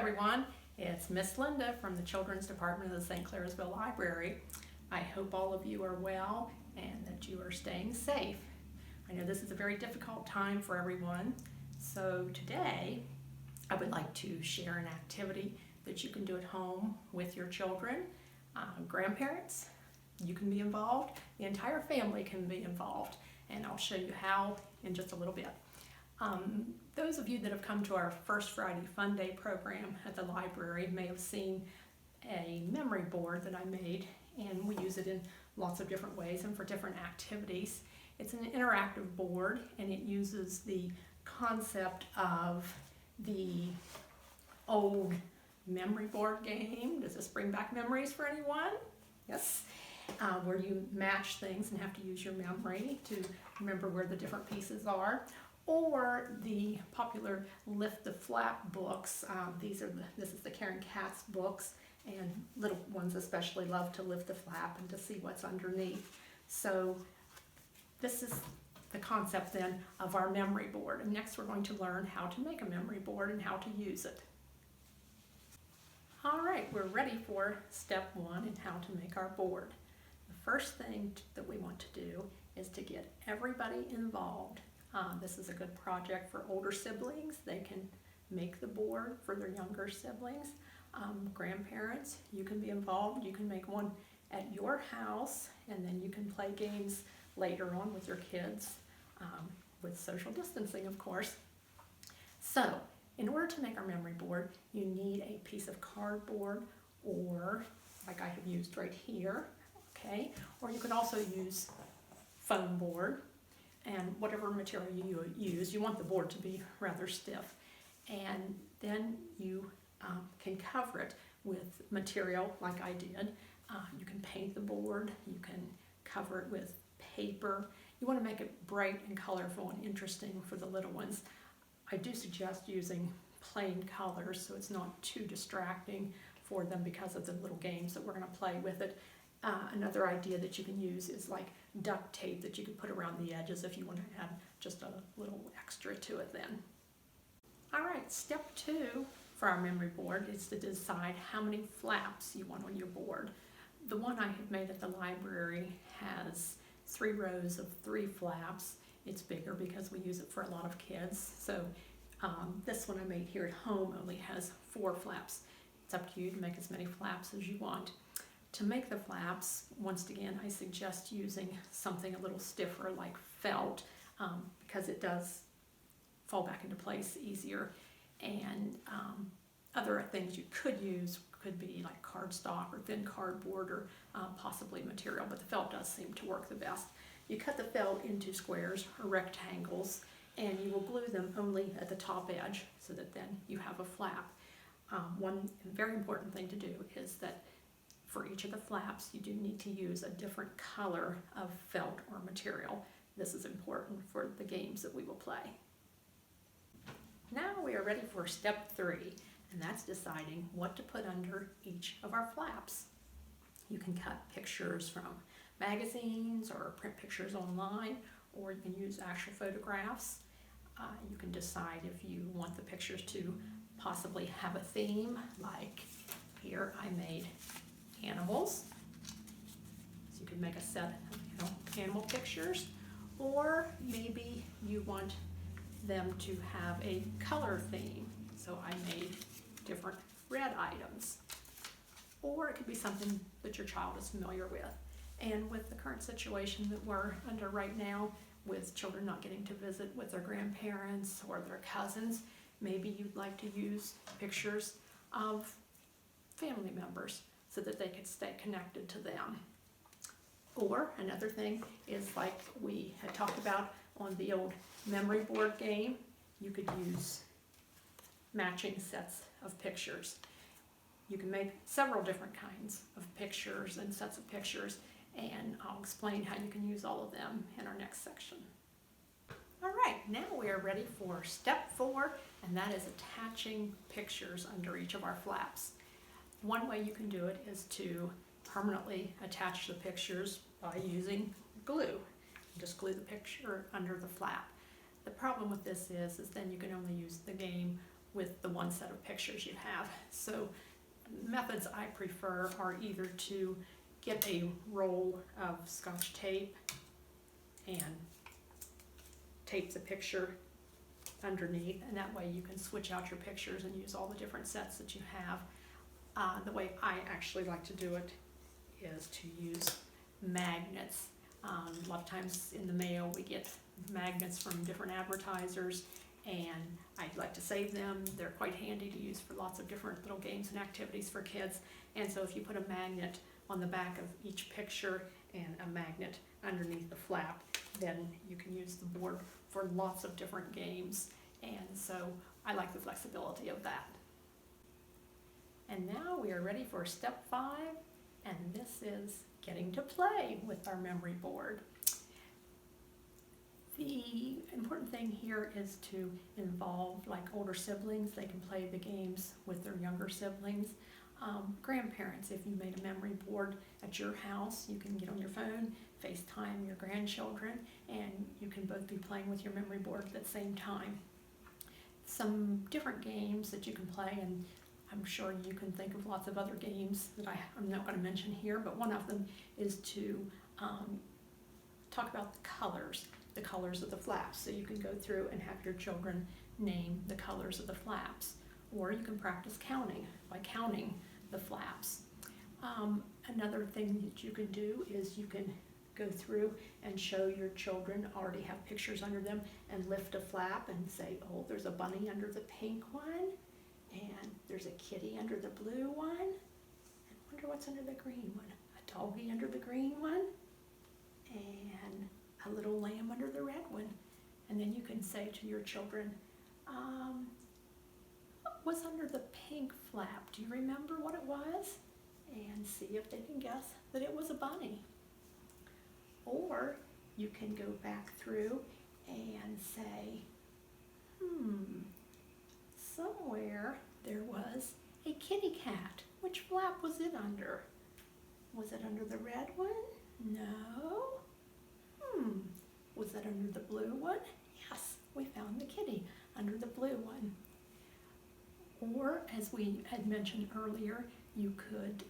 everyone, it's Miss Linda from the Children's Department of the St. Clairsville Library. I hope all of you are well and that you are staying safe. I know this is a very difficult time for everyone, so today I would like to share an activity that you can do at home with your children. Grandparents, you can be involved, the entire family can be involved, and I'll show you how in just a little bit. Those of you that have come to our First Friday Fun Day program at the library may have seen a memory board that I made, and we use it in lots of different ways and for different activities. It's an interactive board, and it uses the concept of the old memory board game. Does this bring back memories for anyone? Yes. Where you match things and have to use your memory to remember where the different pieces are. Or the popular Lift the Flap books. This is the Karen Katz books, and little ones especially love to lift the flap and to see what's underneath. So this is the concept then of our memory board. And next we're going to learn how to make a memory board and how to use it. All right, we're ready for step one in how to make our board. The first thing that we want to do is to get everybody involved. This is a good project for older siblings. They can make the board for their younger siblings. Grandparents, you can be involved. You can make one at your house, and then you can play games later on with your kids, with social distancing, of course. So, in order to make our memory board, you need a piece of cardboard, or like I have used right here, okay? Or you could also use foam board. And whatever material you use, you want the board to be rather stiff. And then you can cover it with material like I did. You can paint the board, you can cover it with paper. You want to make it bright and colorful and interesting for the little ones. I do suggest using plain colors so it's not too distracting for them because of the little games that we're going to play with it. Another idea that you can use is like duct tape that you can put around the edges if you want to add just a little extra to it then. All right, step two for our memory board is to decide how many flaps you want on your board. The one I have made at the library has 3 rows of 3 flaps. It's bigger because we use it for a lot of kids. So this one I made here at home only has 4 flaps. It's up to you to make as many flaps as you want. To make the flaps, once again, I suggest using something a little stiffer like felt because it does fall back into place easier. And other things you could use could be like cardstock or thin cardboard or possibly material, but the felt does seem to work the best. You cut the felt into squares or rectangles, and you will glue them only at the top edge so that then you have a flap. One very important thing to do is that for each of the flaps, you do need to use a different color of felt or material. This is important for the games that we will play. Now we are ready for step 3, and that's deciding what to put under each of our flaps. You can cut pictures from magazines or print pictures online, or you can use actual photographs. You can decide if you want the pictures to possibly have a theme, like here I made animals. So you can make a set of animal pictures, or maybe you want them to have a color theme. So I made different red items. Or it could be something that your child is familiar with. And with the current situation that we're under right now, with children not getting to visit with their grandparents or their cousins, maybe you'd like to use pictures of family members so that they could stay connected to them. Or another thing is like we had talked about on the old memory board game, you could use matching sets of pictures. You can make several different kinds of pictures and sets of pictures, and I'll explain how you can use all of them in our next section. All right, now we are ready for step 4, and that is attaching pictures under each of our flaps. One way you can do it is to permanently attach the pictures by using glue. Just glue the picture under the flap. The problem with this is then you can only use the game with the one set of pictures you have. So methods I prefer are either to get a roll of Scotch tape and tape the picture underneath, and that way you can switch out your pictures and use all the different sets that you have. The way I actually like to do it is to use magnets. A lot of times in the mail we get magnets from different advertisers, and I like to save them. They're quite handy to use for lots of different little games and activities for kids. And so if you put a magnet on the back of each picture and a magnet underneath the flap, then you can use the board for lots of different games. And so I like the flexibility of that. And now we are ready for step 5, and this is getting to play with our memory board. The important thing here is to involve like older siblings. They can play the games with their younger siblings. Grandparents, if you made a memory board at your house, you can get on your phone, FaceTime your grandchildren, and you can both be playing with your memory board at the same time. Some different games that you can play, and I'm sure you can think of lots of other games that I'm not going to mention here, but one of them is to talk about the colors of the flaps. So you can go through and have your children name the colors of the flaps, or you can practice counting by counting the flaps. Another thing that you can do is you can go through and show your children already have pictures under them and lift a flap and say, oh, there's a bunny under the pink one, and there's a kitty under the blue one, and wonder what's under the green one. A doggy under the green one, and a little lamb under the red one. And then you can say to your children, what was under the pink flap? Do you remember what it was? And see if they can guess that it was a bunny. Or you can go back through and say, somewhere there was a kitty cat. Which flap was it under? Was it under the red one? No. Was that under the blue one? Yes, we found the kitty under the blue one. Or, as we had mentioned earlier, you could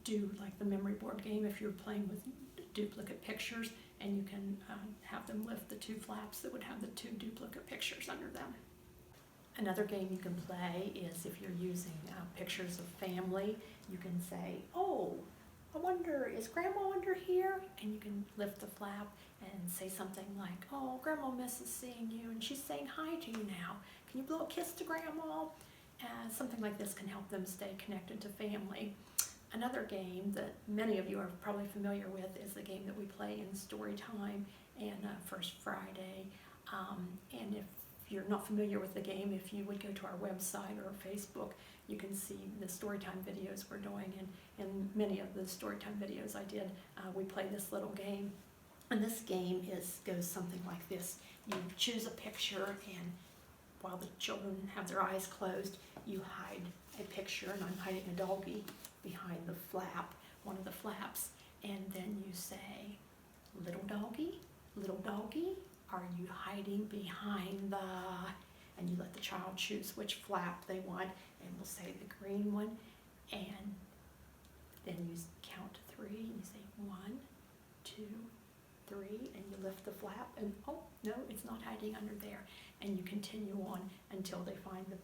do like the memory board game if you're playing with duplicate pictures, and you can have them lift the 2 flaps that would have the 2 duplicate pictures under them. Another game you can play is if you're using pictures of family, you can say, oh, I wonder, is Grandma under here? And you can lift the flap and say something like, oh, Grandma misses seeing you, and she's saying hi to you now. Can you blow a kiss to Grandma? Something like this can help them stay connected to family. Another game that many of you are probably familiar with is the game that we play in Storytime and First Friday. And if you're not familiar with the game, if you would go to our website or Facebook, you can see the Storytime videos we're doing, and in many of the Storytime videos I did, we play this little game. And this game goes something like this. You choose a picture, and while the children have their eyes closed, you hide a picture, and I'm hiding a doggy behind the flap, one of the flaps, and then you say, little doggy, are you hiding behind the, and you let the child choose which flap they want, and we'll say the green one, and then you count to 3, and you say 1, 2, 3, and you lift the flap, and oh, no, it's not hiding under there, and you continue on until they find the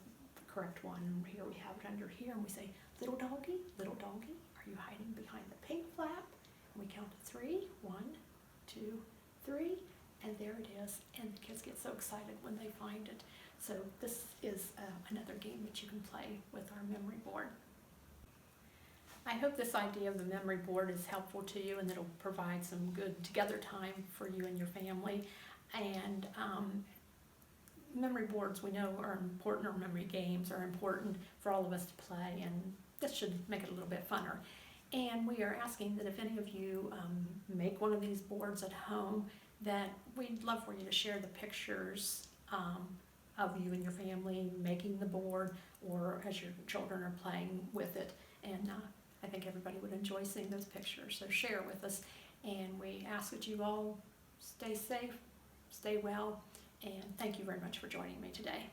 correct one. And here we have it under here, and we say, little doggy, are you hiding behind the pink flap? And we count to 3, 1, 2, 3, and there it is, and the kids get so excited when they find it. So this is another game that you can play with our memory board. I hope this idea of the memory board is helpful to you, and it'll provide some good together time for you and your family. And memory boards, we know, are important, or memory games are important for all of us to play, and this should make it a little bit funner. And we are asking that if any of you make one of these boards at home, that we'd love for you to share the pictures of you and your family making the board, or as your children are playing with it. And I think everybody would enjoy seeing those pictures, so share with us. And we ask that you all stay safe, stay well, and thank you very much for joining me today.